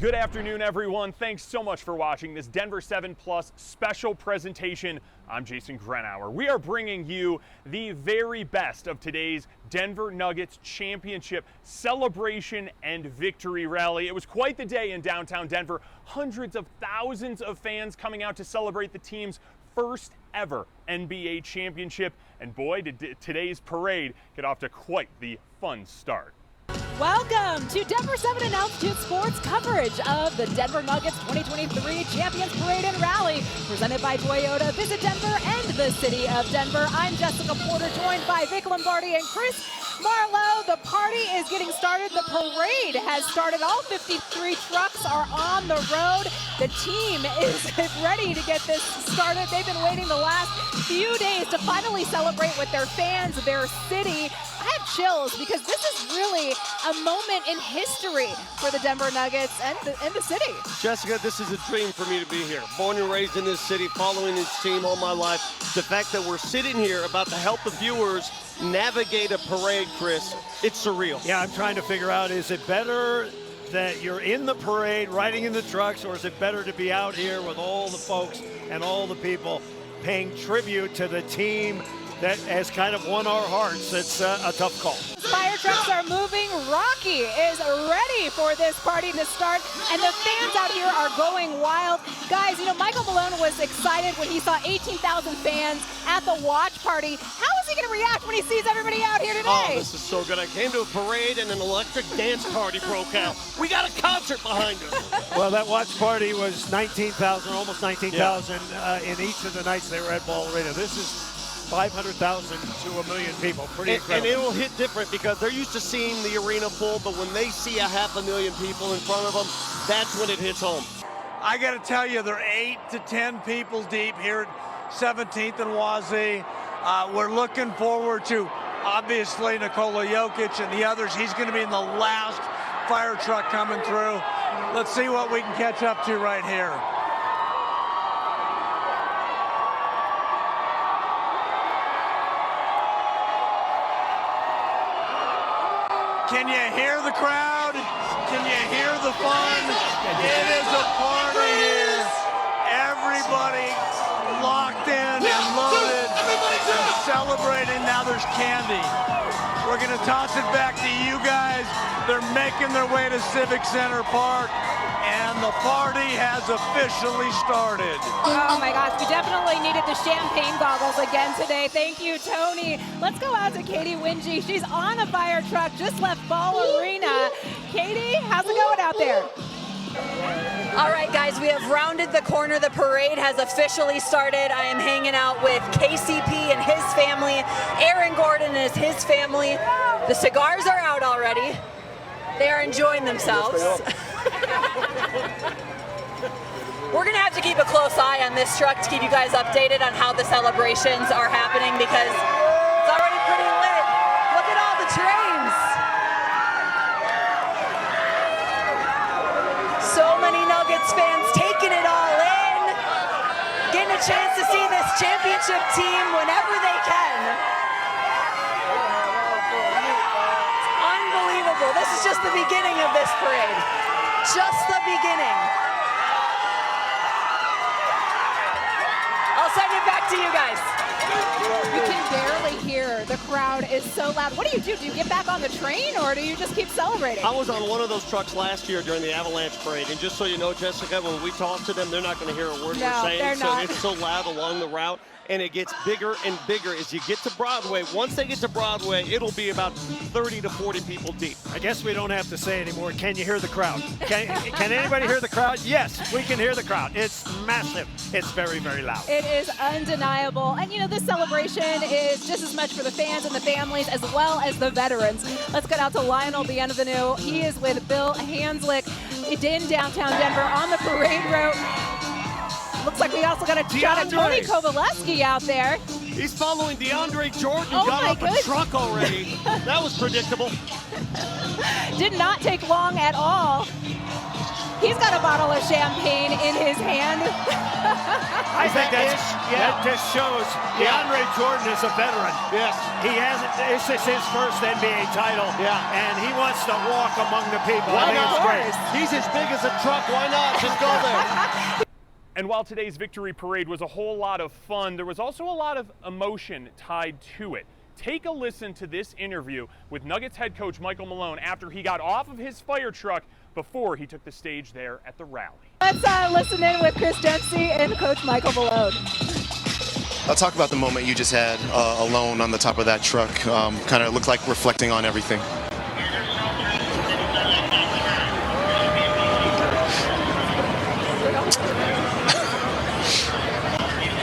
Good afternoon, everyone. Thanks so much for watching this Denver 7 Plus special presentation. I'm Jason Gruenauer. We are bringing you the very best of today's Denver Nuggets championship celebration and victory rally. It was quite the day in downtown Denver. Hundreds of thousands of fans coming out to celebrate the team's first ever NBA championship. And boy, did today's parade get off to quite the fun start. Welcome to Denver 7 and Altitude Sports coverage of the Denver Nuggets 2023 Champions Parade and Rally, presented by Toyota. Visit Denver and the city of Denver. I'm Jessica Porter, joined by Vic Lombardi and Chris Marlowe. The party is getting started. The parade has started. All 53 trucks are on the road. The team is ready to get this started. They've been waiting the last few days to finally celebrate with their fans, their city. I have chills because this is really a moment in history for the Denver Nuggets and the city. Jessica, this is a dream for me to be here. Born and raised in this city, following this team all my life. The fact that we're sitting here about to help the viewers navigate a parade, Chris, it's surreal. Yeah, I'm trying to figure out, is it better that you're in the parade, riding in the trucks, or is it better to be out here with all the folks and all the people paying tribute to the team that has kind of won our hearts? It's a tough call. Fire trucks are moving. Rocky is ready for this party to start, and the fans out here are going wild. Guys, you know, Michael Malone was excited when he saw 18,000 fans at the watch party. How is he going to react when he sees everybody out here today? Oh, this is so good. I came to a parade and an electric dance party broke out. We got a concert behind us. Well, that watch party was 19,000, almost 19,000 in each of the nights they were at Ball Arena. This is 500,000 to 1 million people. Pretty incredible. And it will hit different because they're used to seeing the arena full, but when they see 500,000 people in front of them, that's when it hits home. I got to tell you, they're 8 to 10 people deep here at 17th and Wazee. We're looking forward to, obviously, Nikola Jokic and the others. He's going to be in the last fire truck coming through. Let's see what we can catch up to right here. Can you hear the crowd? Can you hear the fun? It is a party here. Everybody locked in and loaded and celebrating. Now there's candy. We're going to toss it back to you guys. They're making their way to Civic Center Park, and the party has officially started. Oh my gosh, we definitely needed the champagne goggles again today. Thank you, Tony. Let's go out to Katie Wingy. She's on a fire truck, just left Ball Arena. Katie, how's it going out there? All right, guys, we have rounded the corner. The parade has officially started. I am hanging out with KCP and his family. Aaron Gordon and his family. The cigars are out already. They are enjoying themselves. We're going to have to keep a close eye on this truck to keep you guys updated on how the celebrations are happening because it's already pretty lit. Look at all the trains. So many Nuggets fans taking it all in, getting a chance to see this championship team whenever they can. It's unbelievable. This is just the beginning of this parade. Just the beginning. I'll send it back to you guys. You can barely hear. The crowd is so loud. What do? Do you get back on the train, or do you just keep celebrating? I was on one of those trucks last year during the Avalanche parade, and just so you know, Jessica, when we talk to them, they're not going to hear a word we're saying. They're not. It's so loud along the route, and it gets bigger and bigger as you get to Broadway. Once they get to Broadway, it'll be about 30 to 40 people deep. I guess we don't have to say anymore. Can you hear the crowd? Can anybody hear the crowd? Yes, we can hear the crowd. It's massive. It's very, very loud. It is undeniable. And, you know, this celebration is just as much for the fans and the families as well as the veterans. Let's get out to Lionel Bienvenu. He is with Bill Hanslick in downtown Denver on the parade route. Looks like we also got a shot of Tony Kovaleski out there. He's following DeAndre Jordan, Oh got my off a truck already. That was predictable. Did not take long at all. He's got a bottle of champagne in his hand. I think that just shows DeAndre Jordan is a veteran. Yes. He hasn't. This is his first NBA title. Yeah. And he wants to walk among the people. Why I think not? it's great. He's as big as a truck. Why not? Just go there. And while today's victory parade was a whole lot of fun, there was also a lot of emotion tied to it. Take a listen to this interview with Nuggets head coach Michael Malone after he got off of his fire truck before he took the stage there at the rally. Let's listen in with Chris Dempsey and Coach Michael Malone. I'll talk about the moment you just had alone on the top of that truck. Kind of looked like reflecting on everything.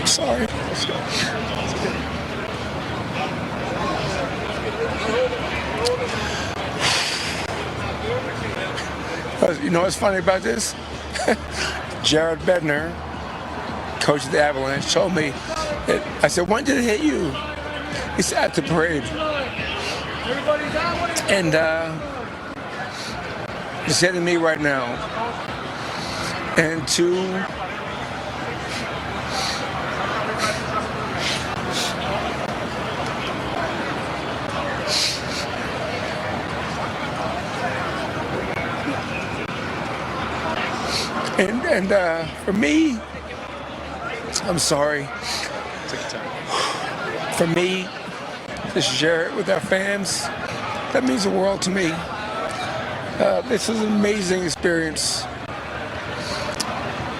Sorry. You know what's funny about this? Jared Bednar, coach of the Avalanche, told me that, I said, when did it hit you? He said, at the parade. And it's hitting me right now. And for me, I'm sorry. For me, to share it with our fans, that means the world to me. This is an amazing experience.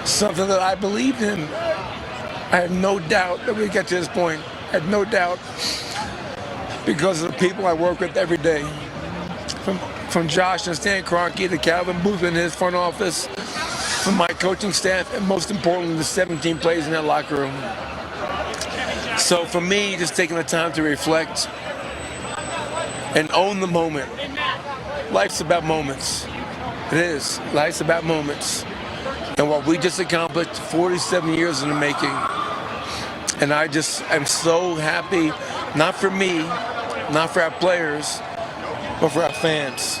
Something that I believed in. I had no doubt that we'd get to this point. I had no doubt because of the people I work with every day. From Josh and Stan Kroenke to Calvin Booth in his front office, from my coaching staff, and most importantly, the 17 players in that locker room. So for me, just taking the time to reflect and own the moment. Life's about moments. It is. Life's about moments. And what we just accomplished, 47 years in the making. And I just am so happy, not for me, not for our players, but for our fans.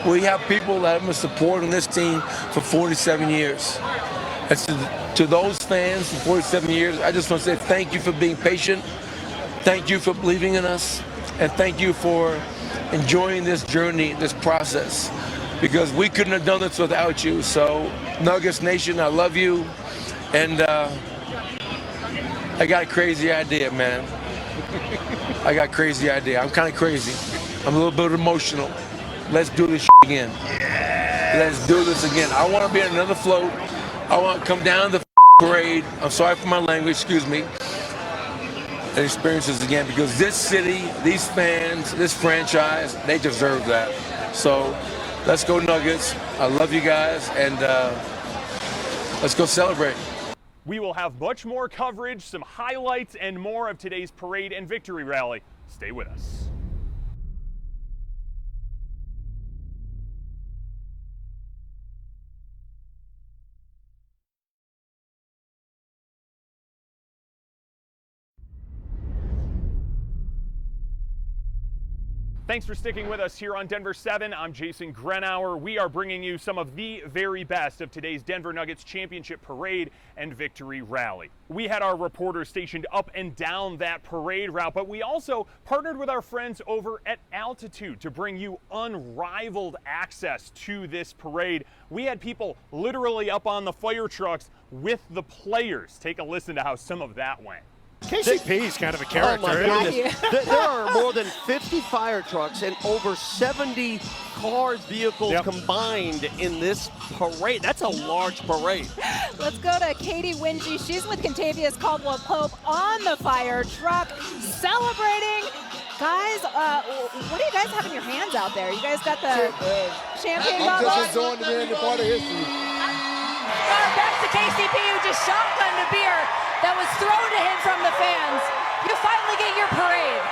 We have people that have been supporting this team for 47 years. And to those fans for 47 years, I just want to say thank you for being patient. Thank you for believing in us. And thank you for enjoying this journey, this process. Because we couldn't have done this without you. So, Nuggets Nation, I love you. And I got a crazy idea, man. I got a crazy idea. I'm kind of crazy. I'm a little bit emotional. Let's do this again. Yeah. Let's do this again. I want to be on another float. I want to come down the parade. I'm sorry for my language, excuse me. And experience this again because this city, these fans, this franchise, they deserve that. So let's go Nuggets. I love you guys, and let's go celebrate. We will have much more coverage, some highlights, and more of today's parade and victory rally. Stay with us. Thanks for sticking with us here on Denver 7. I'm Jason Gruenauer. We are bringing you some of the very best of today's Denver Nuggets championship parade and victory rally. We had our reporters stationed up and down that parade route, but we also partnered with our friends over at Altitude to bring you unrivaled access to this parade. We had people literally up on the fire trucks with the players. Take a listen to how some of that went. KCP is kind of a character. Oh my goodness. There are more than 50 fire trucks and over 70 cars, vehicles combined in this parade. That's a large parade. Let's go to Katie Wingy. She's with Contavious Caldwell-Pope on the fire truck, celebrating. Guys, what do you guys have in your hands out there? You guys got the champagne bottles? I'm just enjoying to be in the part of history. Back to KCP, who just shotgunned a beer that was thrown to him from the fans. You finally get your parade.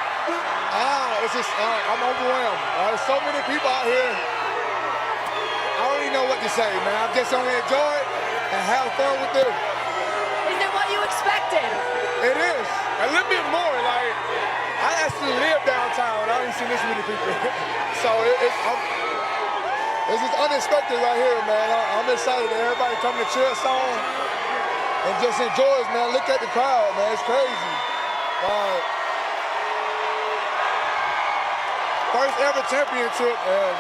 It's just, I'm overwhelmed. There's so many people out here. I don't even know what to say, man. I'm just only enjoy it and have fun with them. Is it what you expected? It is. A little bit more. Like, I actually live downtown and I didn't see this many people. So This is unexpected right here, man. I'm excited that everybody come to cheer us on and just enjoy us, man. Look at the crowd, man. It's crazy. First ever championship, and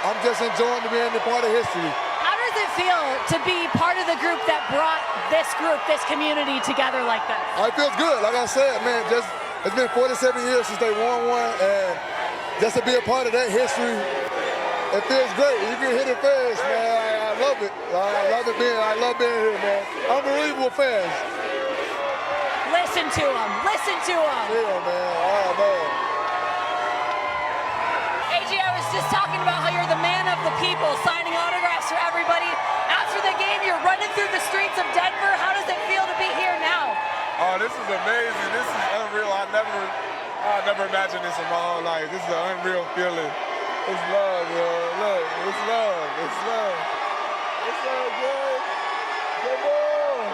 I'm just enjoying to be in the part of history. How does it feel to be part of the group that brought this community together like this? It feels good. Like I said, man, it's been 47 years since they won one, and just to be a part of that history, it feels great. You can hit it fast, man. I love it. I love being here, man. Unbelievable fans. Listen to them. Listen to them. Yeah, man. Oh, man. AJ, I was just talking about how you're the man of the people, signing autographs for everybody. After the game, you're running through the streets of Denver. How does it feel to be here now? Oh, this is amazing. This is unreal. I never imagined this in my whole life. This is an unreal feeling. It's love, yo. Look, it's love. It's love. It's love, good. Come on.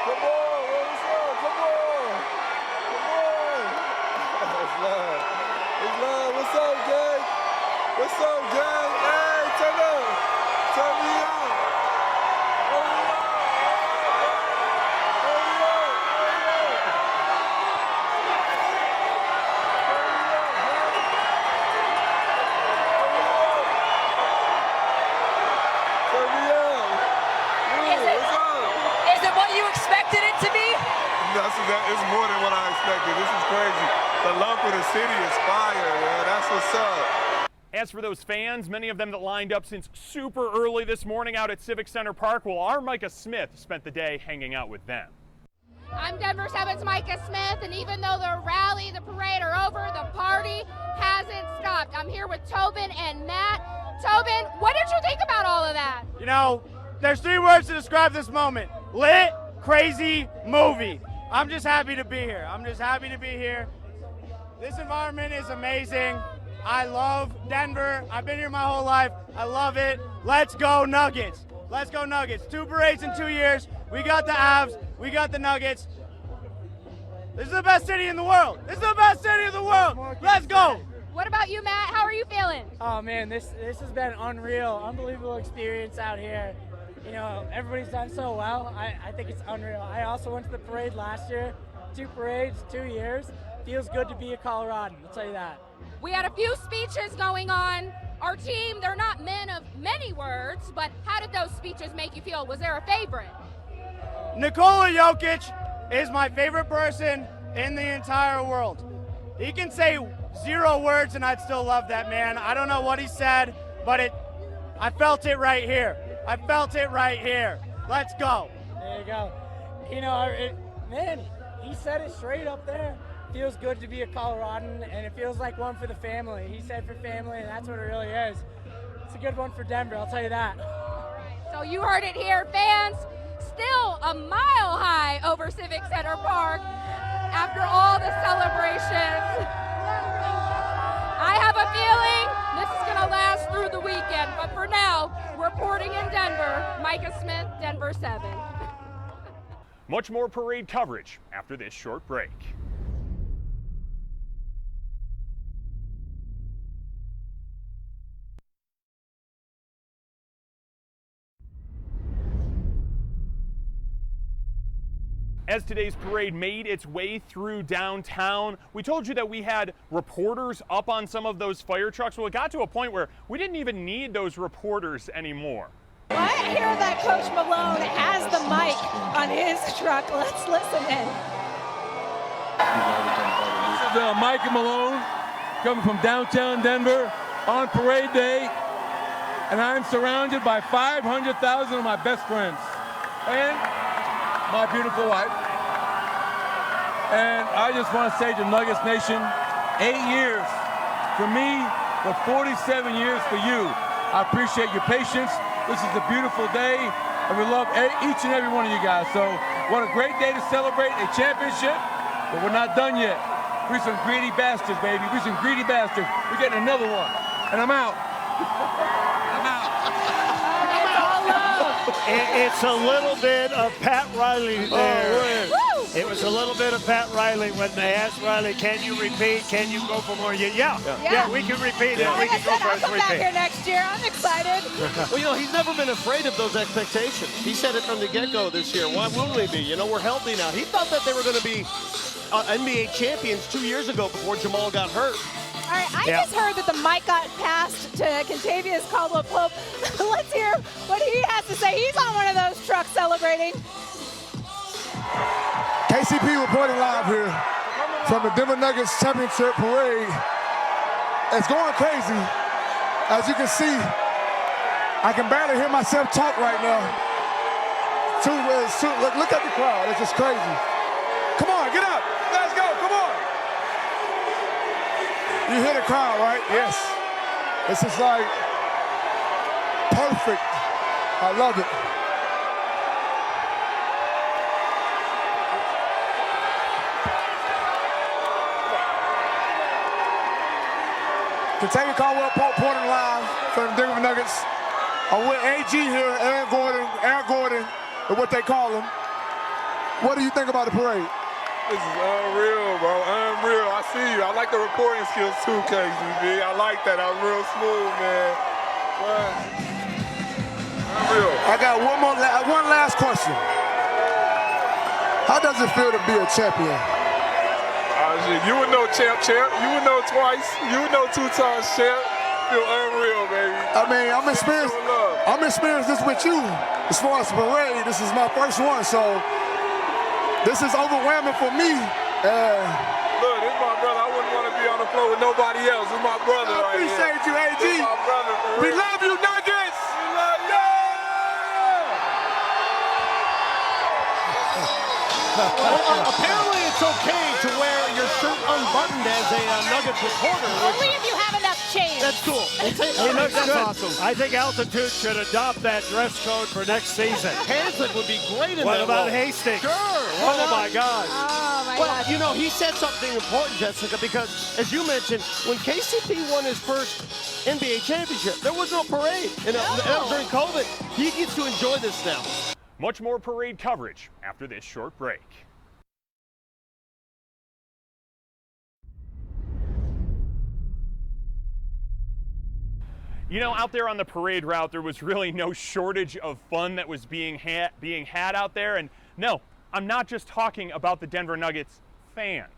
Come on. What's up? Come on. Come on. It's love. It's love. What's up, gang? What's up, gang? Hey, turn up. Turn me on. It's more than what I expected. This is crazy. The love for the city is fire, man. That's what's up. As for those fans, many of them that lined up since super early this morning out at Civic Center Park, well, our Micah Smith spent the day hanging out with them. I'm Denver 7's Micah Smith, and even though the rally, the parade are over, the party hasn't stopped. I'm here with Tobin and Matt. Tobin, what did you think about all of that? You know, there's 3 words to describe this moment. Lit, crazy, movie. I'm just happy to be here. I'm just happy to be here. This environment is amazing. I love Denver. I've been here my whole life. I love it. Let's go Nuggets. Let's go Nuggets. 2 parades in 2 years. We got the Avs. We got the Nuggets. This is the best city in the world. This is the best city in the world. Let's go. What about you, Matt? How are you feeling? Oh, man, this has been unreal. Unbelievable experience out here. You know, everybody's done so well. I think it's unreal. I also went to the parade last year. 2 parades, 2 years. Feels good to be a Coloradan, I'll tell you that. We had a few speeches going on. Our team, they're not men of many words, but how did those speeches make you feel? Was there a favorite? Nikola Jokic is my favorite person in the entire world. He can say 0 words and I'd still love that man. I don't know what he said, but I felt it right here. I felt it right here. Let's go. There you go. You know, man, he said it straight up there. Feels good to be a Coloradan, and it feels like one for the family. He said for family, and that's what it really is. It's a good one for Denver, I'll tell you that. All right, so you heard it here, fans. Still a mile high over Civic Center Park after all the celebrations. I have a feeling this is going to last through the weekend, but for now, reporting in Denver, Micah Smith, Denver 7. Much more parade coverage after this short break. As today's parade made its way through downtown, we told you that we had reporters up on some of those fire trucks. Well, it got to a point where we didn't even need those reporters anymore. Well, I hear that Coach Malone has the mic on his truck. Let's listen in. This is Mike Malone coming from downtown Denver on parade day, and I'm surrounded by 500,000 of my best friends and my beautiful wife. And I just want to say to Nuggets Nation, 8 years for me, but 47 years for you. I appreciate your patience. This is a beautiful day, and we love each and every one of you guys. So what a great day to celebrate a championship, but we're not done yet. We're some greedy bastards, baby. We're some greedy bastards. We're getting another one, and I'm out. I'm out. It's all It's a little bit of Pat Riley there. It was a little bit of Pat Riley when they asked Riley, can you repeat? Can you go for more? Yeah, we can repeat it. We can go for I'll come back here next year. I'm excited. Well, you know, he's never been afraid of those expectations. He said it from the get-go this year. Why wouldn't we be? You know, we're healthy now. He thought that they were going to be NBA champions 2 years ago before Jamal got hurt. All right, I just heard that the mic got passed to Contavious Caldwell-Pope. Let's hear what he has to say. He's on one of those trucks celebrating. KCP reporting live here from the Denver Nuggets Championship Parade. It's going crazy. As you can see, I can barely hear myself talk right now. Look at the crowd. It's just crazy. Come on, get up. Let's go. Come on. You hear the crowd, right? Yes. This is like perfect. I love it. Contavious Caldwell-Pope reporting live from the Denver Nuggets. I'm with AG here, Aaron Gordon, or what they call him. What do you think about the parade? This is unreal, bro. Unreal. I see you. I like the reporting skills too, KCB. I like that. I'm real smooth, man. Unreal. I got one last question. How does it feel to be a champion? You would know champ. You would know twice. You would know 2 times champ. Feel unreal, baby. I mean, I'm experienced this with you. As far as the parade, this is my first one, so this is overwhelming for me. Look, this is my brother. I wouldn't want to be on the floor with nobody else. This is my brother right here. I appreciate you, AG. This is my brother, for real. We love you, Nuggets. We love you. Apparently it's okay to wear your shirt unbuttoned as a Nuggets reporter. Only if you have enough change. That's cool. That's awesome. I think Altitude should adopt that dress code for next season. Hanslick would be great in What that about role. Hastings? Sure. Oh, my God. Oh, my Well, God. you know, he said something important, Jessica, because, as you mentioned, when KCP won his first NBA championship, there was no parade. And that was during COVID. He gets to enjoy this now. Much more parade coverage after this short break. You know, out there on the parade route, there was really no shortage of fun that was being had out there. And no, I'm not just talking about the Denver Nuggets fans.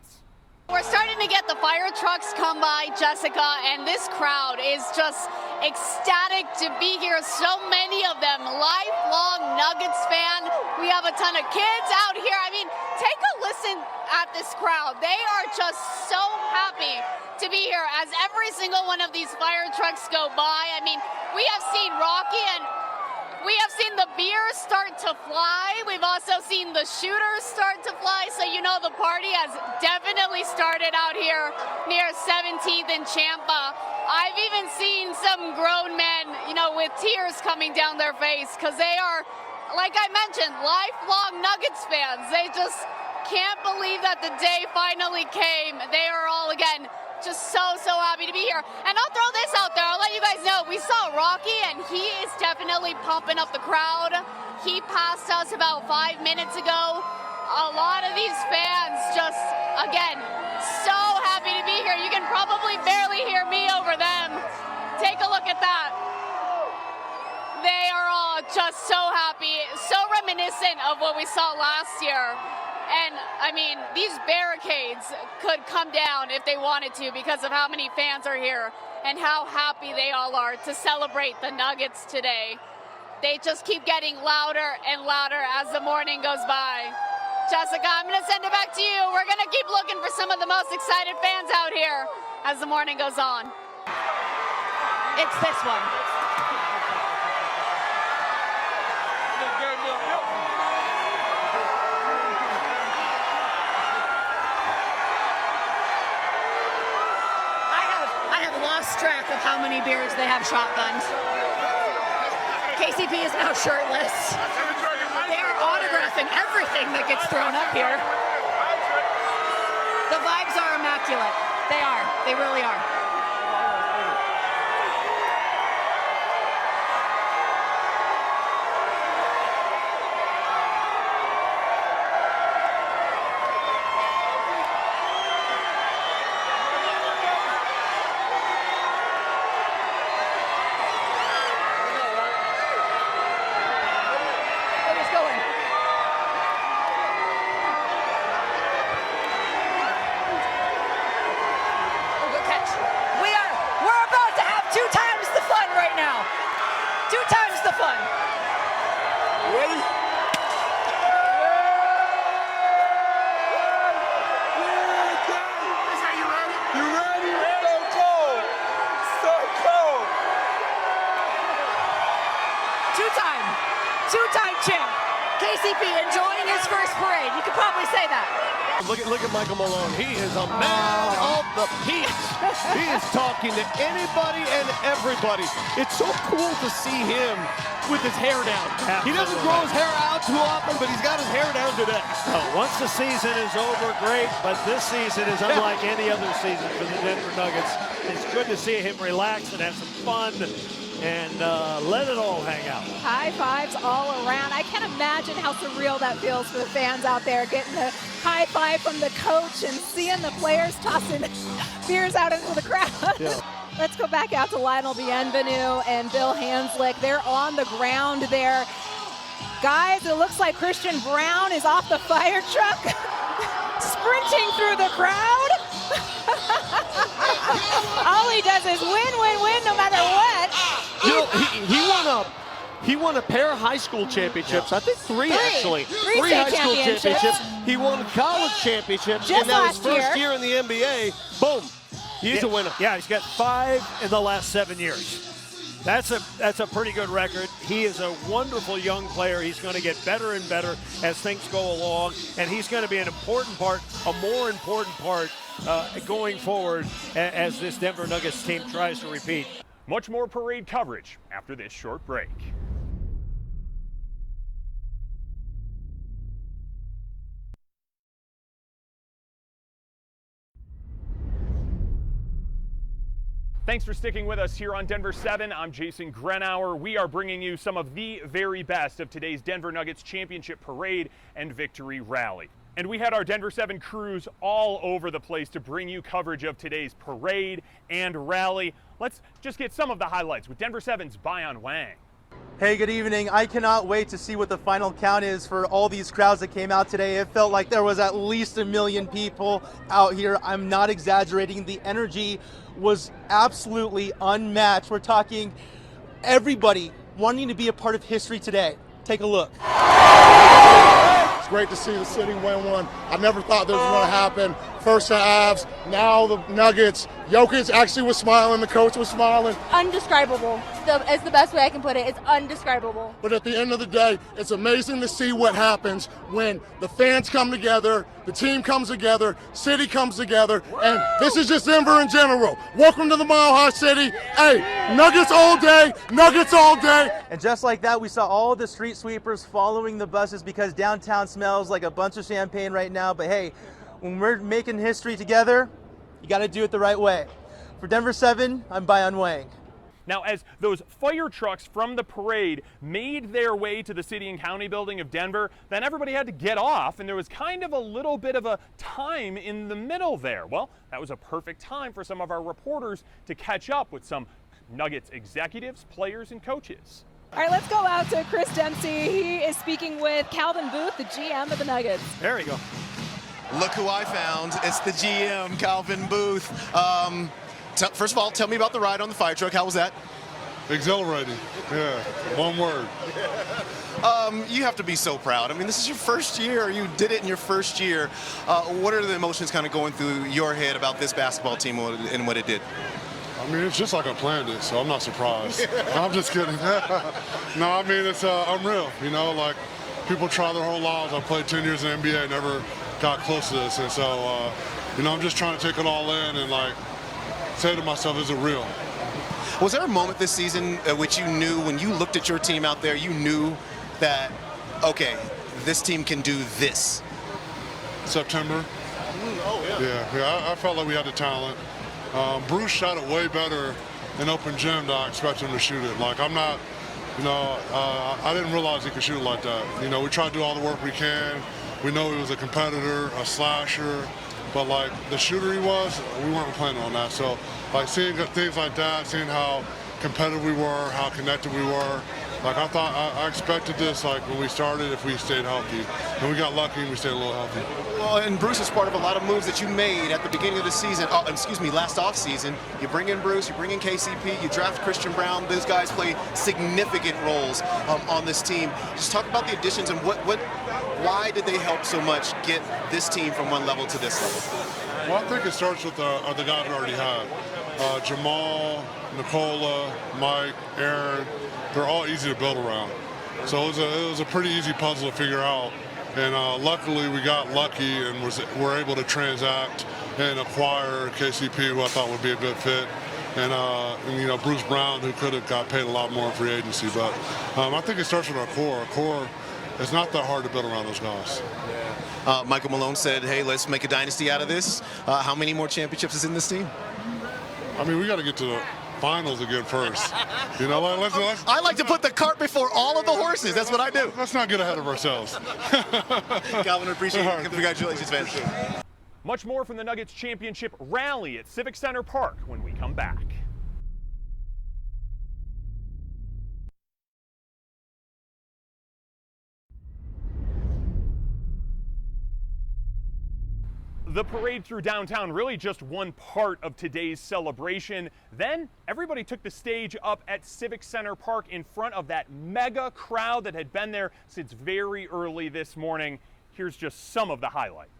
We're starting to get the fire trucks come by, Jessica, and this crowd is just ecstatic to be here. So many of them lifelong Nuggets fan. We have a ton of kids out here. I mean, take a listen at this crowd. They are just so happy to be here as every single one of these fire trucks go by. I mean, we have seen Rocky and we have seen the beers start to fly. We've also seen the shooters start to fly. So you know the party has definitely started out here near 17th and Champa. I've even seen some grown men, you know, with tears coming down their face because they are, like I mentioned, lifelong Nuggets fans. They just can't believe that the day finally came. They are all, again, just so happy to be here. And I'll throw this out there. I'll let you guys know. We saw Rocky, and he is definitely pumping up the crowd. He passed us about 5 minutes ago. A lot of these fans just, again, so happy to be here. You can probably barely hear me over them. Take a look at that. They are all just so happy, so reminiscent of what we saw last year. And, I mean, these barricades could come down if they wanted to because of how many fans are here and how happy they all are to celebrate the Nuggets today. They just keep getting louder and louder as the morning goes by. Jessica, I'm going to send it back to you. We're going to keep looking for some of the most excited fans out here as the morning goes on. It's this one. Lost track of how many beers they have shotgunned. KCP is now shirtless. They are autographing everything that gets thrown up here. The vibes are immaculate. They are. They really are. Two-time champ. KCP enjoying his first parade. You could probably say that. Look at Michael Malone. He is a man of the peace. He is talking to anybody and everybody. It's so cool to see him with his hair down. He doesn't grow his hair out too often, but he's got his hair down today. Once the season is over, great, but this season is unlike any other season for the Denver Nuggets. It's good to see him relax and have some fun and let it all hang out. High fives all around. I can't imagine how surreal that feels for the fans out there, getting the high five from the coach and seeing the players tossing beers out into the crowd. Yeah. Let's go back out to Lionel Bienvenu and Bill Hanslick. They're on the ground there. Guys, it looks like Christian Braun is off the fire truck, sprinting through the crowd. All he does is win, win, win, no matter what. You know, he won a pair of high school championships. I think three actually. Three high state school championships. He won college championships. Just and now his last first year in the NBA, boom, he's a winner. Yeah, he's got 5 in the last 7 years. That's a pretty good record. He is a wonderful young player. He's going to get better and better as things go along, and he's going to be an important part, a more important part going forward as this Denver Nuggets team tries to repeat. Much more parade coverage after this short break. Thanks for sticking with us here on Denver 7. I'm Jason Gruenauer. We are bringing you some of the very best of today's Denver Nuggets championship parade and victory rally. And we had our Denver 7 crews all over the place to bring you coverage of today's parade and rally. Let's just get some of the highlights with Denver 7's Bayan Wang. Hey, good evening. I cannot wait to see what the final count is for all these crowds that came out today. It felt like there was at least 1 million people out here. I'm not exaggerating. The energy was absolutely unmatched. We're talking everybody wanting to be a part of history today. Take a look. It's great to see the city win one. I never thought this was going to happen. First the Avs, now the Nuggets. Jokic actually was smiling. The coach was smiling. Undescribable. It's the best way I can put it. It's undescribable. But at the end of the day, it's amazing to see what happens when the fans come together, the team comes together, city comes together, and this is just Denver in general. Welcome to the Mile High City. Hey, Nuggets all day, Nuggets all day. And just like that, we saw all the street sweepers following the buses because downtown smells like a bunch of champagne right now. But hey, when we're making history together, you got to do it the right way. For Denver 7, I'm Bayan Wang. Now, as those fire trucks from the parade made their way to the City and County building of Denver, then everybody had to get off, and there was kind of a little bit of a time in the middle there. Well, that was a perfect time for some of our reporters to catch up with some Nuggets executives, players, and coaches. All right, let's go out to Chris Dempsey. He is speaking with Calvin Booth, the GM of the Nuggets. There we go. Look who I found. It's the GM, Calvin Booth. First of all, tell me about the ride on the fire truck. How was that? Exhilarating. Yeah, one word. You have to be so proud. I mean, this is your first year. You did it in your first year. What are the emotions kind of going through your head about this basketball team and what it did? I mean, it's just like I planned it, so I'm not surprised. I'm just kidding. No, I mean, it's unreal. You know, like, people try their whole lives. I played 10 years in the NBA, never got close to this. And so, you know, I'm just trying to take it all in and, like, say to myself, is it real? Was there a moment this season which you knew, when you looked at your team out there, you knew that, okay, this team can do this? September. Oh, yeah. Yeah, I felt like we had the talent. Bruce shot it way better in open gym than I expected him to shoot it. Like, I'm not, you know, I didn't realize he could shoot like that. You know, we try to do all the work we can. We know he was a competitor, a slasher, but like the shooter he was, we weren't planning on that. So like seeing things like that, seeing how competitive we were, how connected we were, like I expected this like when we started if we stayed healthy. And we got lucky and we stayed a little healthy. Well, and Bruce is part of a lot of moves that you made at the beginning of the season, last offseason. You bring in Bruce, you bring in KCP, you draft Christian Braun. Those guys play significant roles on this team. Just talk about the additions and why did they help so much get this team from one level to this level? Well, I think it starts with the guys we already had. Jamal, Nicola, Mike, Aaron, they're all easy to build around. So it was a pretty easy puzzle to figure out. And luckily we got lucky and were able to transact and acquire KCP, who I thought would be a good fit. And you know, Bruce Brown, who could have got paid a lot more in free agency. But I think it starts with our core. Our core, it's not that hard to build around those guys. Michael Malone said, hey, let's make a dynasty out of this. How many more championships is in this team? I mean, we got to get to the finals again first. You know, let's I like to put the cart before all of the horses. That's what I do. Let's not get ahead of ourselves. Calvin, appreciate it. Congratulations, man. Much more from the Nuggets championship rally at Civic Center Park when we come back. The parade through downtown, really just one part of today's celebration. Then everybody took the stage up at Civic Center Park in front of that mega crowd that had been there since very early this morning. Here's just some of the highlights.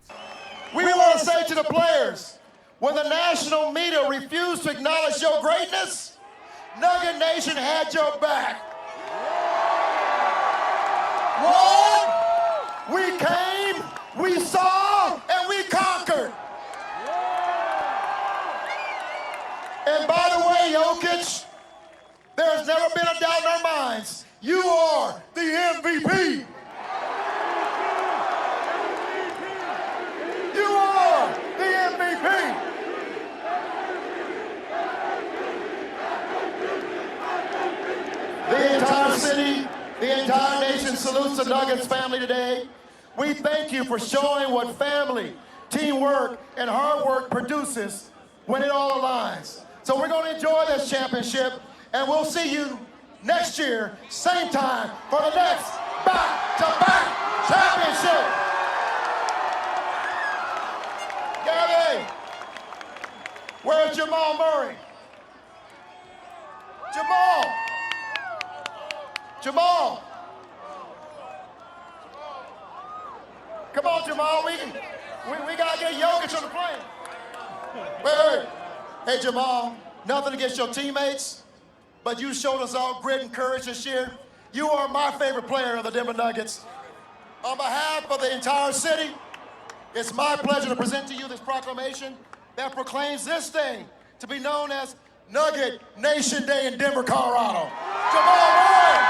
We want to say to the players, when the national media refused to acknowledge your greatness, Nugget Nation had your back. What? We came, we saw, and we conquered. And by the way, Jokic, there's never been a doubt in our minds. You are the MVP. You are the MVP. The entire city, the entire nation salutes the Nuggets family today. We thank you for showing what family, teamwork, and hard work produces when it all aligns. So we're going to enjoy this championship, and we'll see you next year, same time, for the next back-to-back championship. Gabby, where's Jamal Murray? Jamal! Jamal! Come on, Jamal, we gotta get Jokic on the plane. Wait. Hey, Jamal, nothing against your teammates, but you showed us all grit and courage this year. You are my favorite player of the Denver Nuggets. On behalf of the entire city, it's my pleasure to present to you this proclamation that proclaims this day to be known as Nugget Nation Day in Denver, Colorado. Jamal Murray!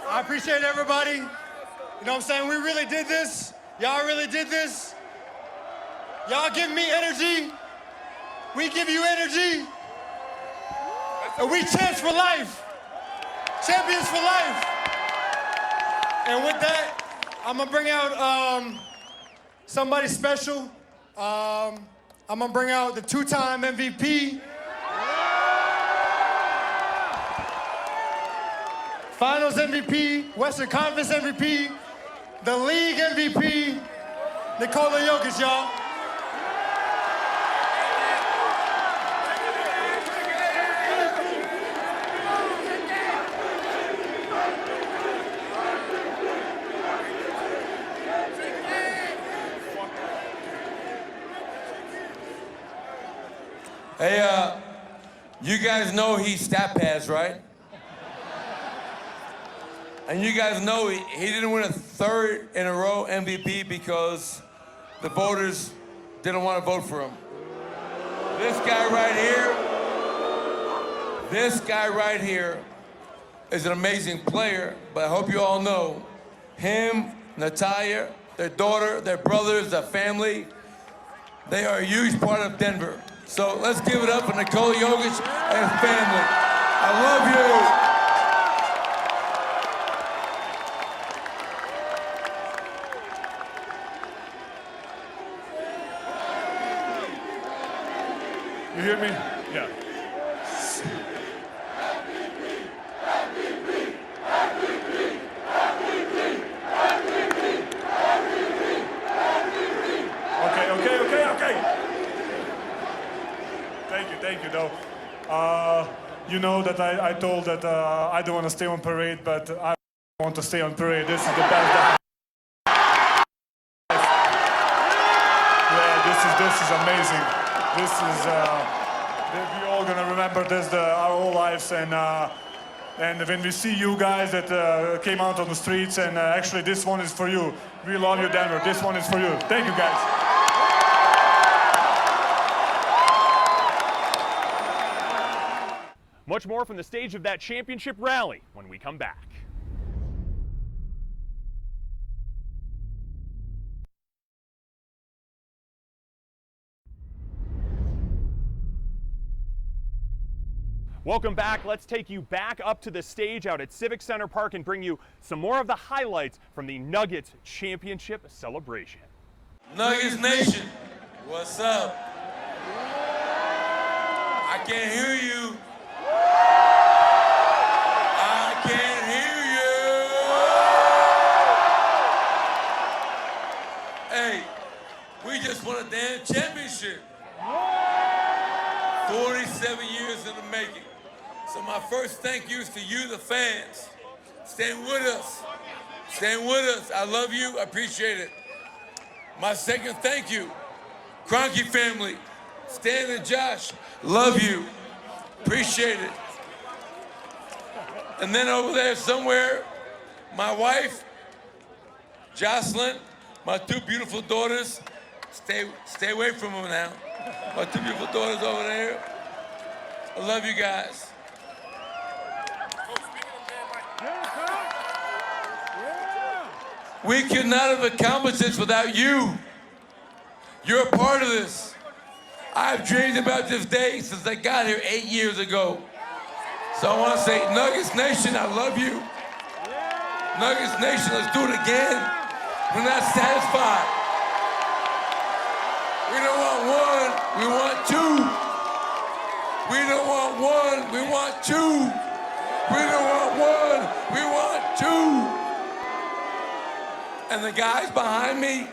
I appreciate everybody. You know what I'm saying? We really did this. Y'all really did this. Y'all give me energy. We give you energy. And we champs for life. Champions for life. And with that, I'm gonna bring out somebody special. I'm gonna bring out the two-time MVP. Finals MVP, Western Conference MVP, the league MVP, Nikola Jokic, y'all. Hey, you guys know he's stat pads, right? And you guys know he didn't win a third in a row MVP because the voters didn't want to vote for him. This guy right here is an amazing player, but I hope you all know him, Natalia, their daughter, their brothers, their family, they are a huge part of Denver. So let's give it up for Nikola Jokic and his family. I love you. You hear me? Yeah. Okay. Thank you, though. You know that I told that I don't want to stay on parade, but I want to stay on parade. This is the best. this is amazing. This is we're all gonna remember this our whole lives, and when we see you guys that came out on the streets, and actually this one is for you. We love you, Denver. This one is for you. Thank you, guys. Much more from the stage of that championship rally when we come back. Welcome back. Let's take you back up to the stage out at Civic Center Park and bring you some more of the highlights from the Nuggets championship celebration. Nuggets Nation, what's up? I can't hear you. I can't hear you. Hey, we just won a damn championship. 47 years in the making. So my first thank you is to you, the fans. Staying with us. Staying with us. I love you. I appreciate it. My second thank you, Kroenke family. Stan and Josh, love you. Appreciate it. And then over there somewhere, my wife, Jocelyn, my two beautiful daughters. Stay away from them now. My two beautiful daughters over there. I love you guys. We could not have accomplished this without you. You're a part of this. I've dreamed about this day since I got here 8 years ago. So I want to say, Nuggets Nation, I love you. Nuggets Nation, let's do it again. We're not satisfied. We don't want one, we want two. We don't want one, we want two. We don't want one, we want two. And the guys behind me,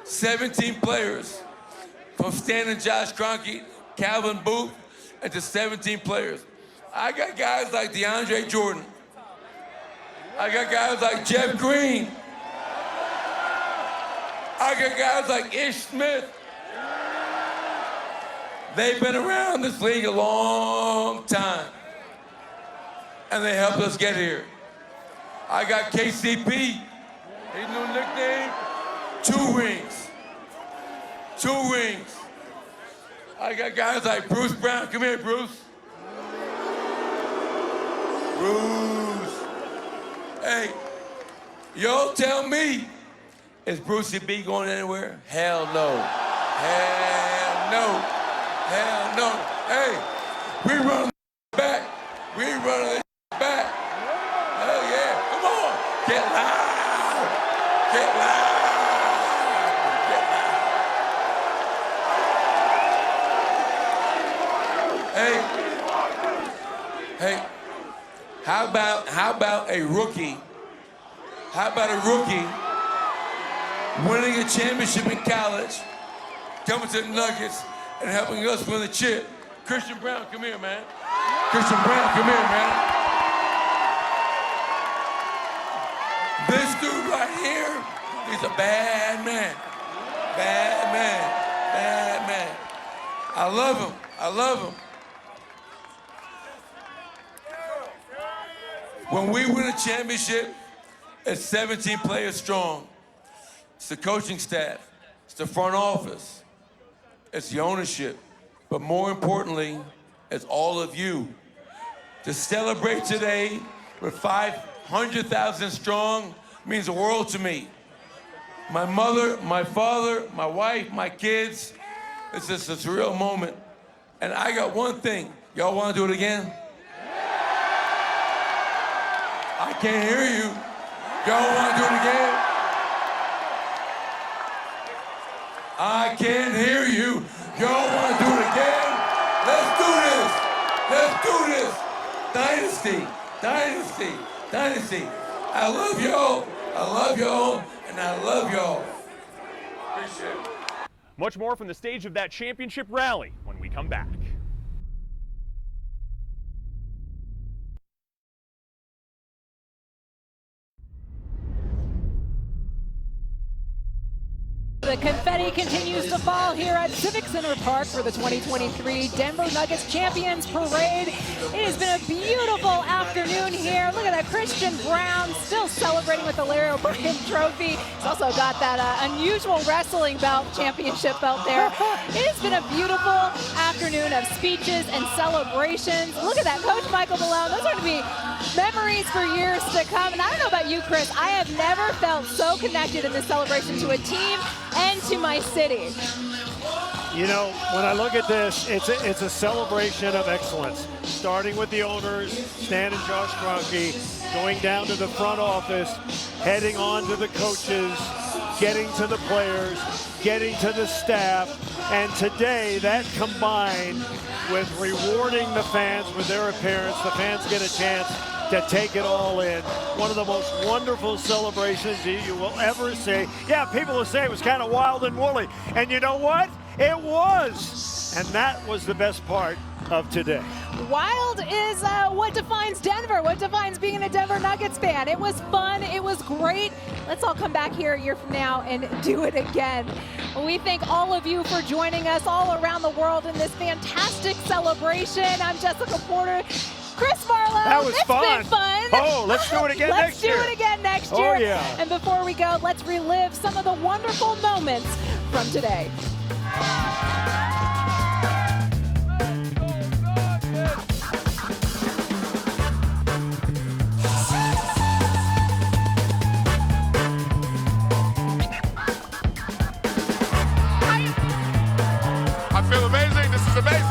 17 players. From Stan and Josh Kroenke, Calvin Booth, and to 17 players. I got guys like DeAndre Jordan. I got guys like Jeff Green. I got guys like Ish Smith. They've been around this league a long time. And they helped us get here. I got KCP, his new nickname, 2 rings. 2 rings. I got guys like Bruce Brown. Come here, Bruce. Bruce. Hey, y'all tell me, is Brucey B going anywhere? Hell no. Hell no. Hell no. Hey, we run back. We run back. Hell yeah. Come on. Get loud. Get loud. Hey, how about a rookie? How about a rookie winning a championship in college, coming to the Nuggets and helping us win the chip? Christian Brown, come here, man. Christian Brown, come here, man. This dude right here, he's a bad man. Bad man. Bad man. I love him. I love him. When we win a championship, it's 17 players strong. It's the coaching staff. It's the front office. It's the ownership. But more importantly, it's all of you. To celebrate today with 500,000 strong means the world to me. My mother, my father, my wife, my kids. It's just a surreal moment. And I got one thing. Y'all want to do it again? I can't hear you. Y'all want to do it again? I can't hear you. Y'all want to do it again? Let's do this. Let's do this. Dynasty, dynasty, dynasty. I love y'all. I love y'all. And I love y'all. Appreciate it. Much more from the stage of that championship rally when we come back. confetti continues to fall here at Civic Center Park for the 2023 Denver Nuggets Champions Parade. It has been a beautiful afternoon here. Look at that, Christian Brown still celebrating with the Larry O'Brien Trophy. He's also got that unusual wrestling belt, championship belt there. It has been a beautiful afternoon of speeches and celebrations. Look at that, Coach Michael Malone. Those are going to be memories for years to come. And I don't know about you, Chris, I have never felt so connected in this celebration to a team and to my city. You know, when I look at this, it's a celebration of excellence. Starting with the owners, Stan and Josh Kroenke, going down to the front office, heading on to the coaches, getting to the players, getting to the staff, and today that combined with rewarding the fans with their appearance, the fans get a chance to take it all in. One of the most wonderful celebrations you will ever see. Yeah, people will say it was kind of wild and woolly, and you know what? It was, and that was the best part of today. Wild is what defines Denver, what defines being a Denver Nuggets fan. It was fun, it was great. Let's all come back here a year from now and do it again. We thank all of you for joining us all around the world in this fantastic celebration. I'm Jessica Porter. Chris Marlowe, that was been fun. Oh, let's do it again next year. Let's do it again next year. Oh, yeah. And before we go, let's relive some of the wonderful moments from today. I feel amazing. This is amazing.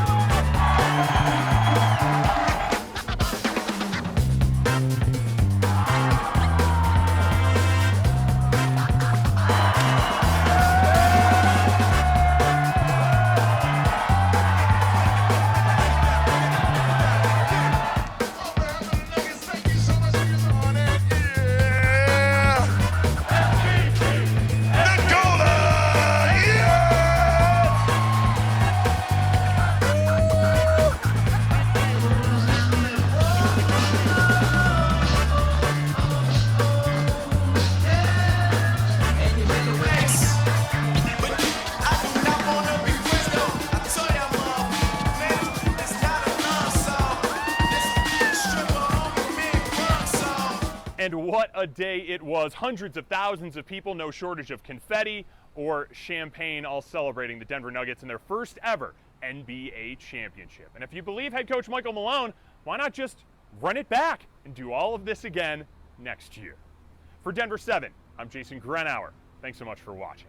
And what a day it was. Hundreds of thousands of people, no shortage of confetti or champagne, all celebrating the Denver Nuggets in their first ever NBA championship. And if you believe head coach Michael Malone, why not just run it back and do all of this again next year? For Denver 7, I'm Jason Gruenauer. Thanks so much for watching.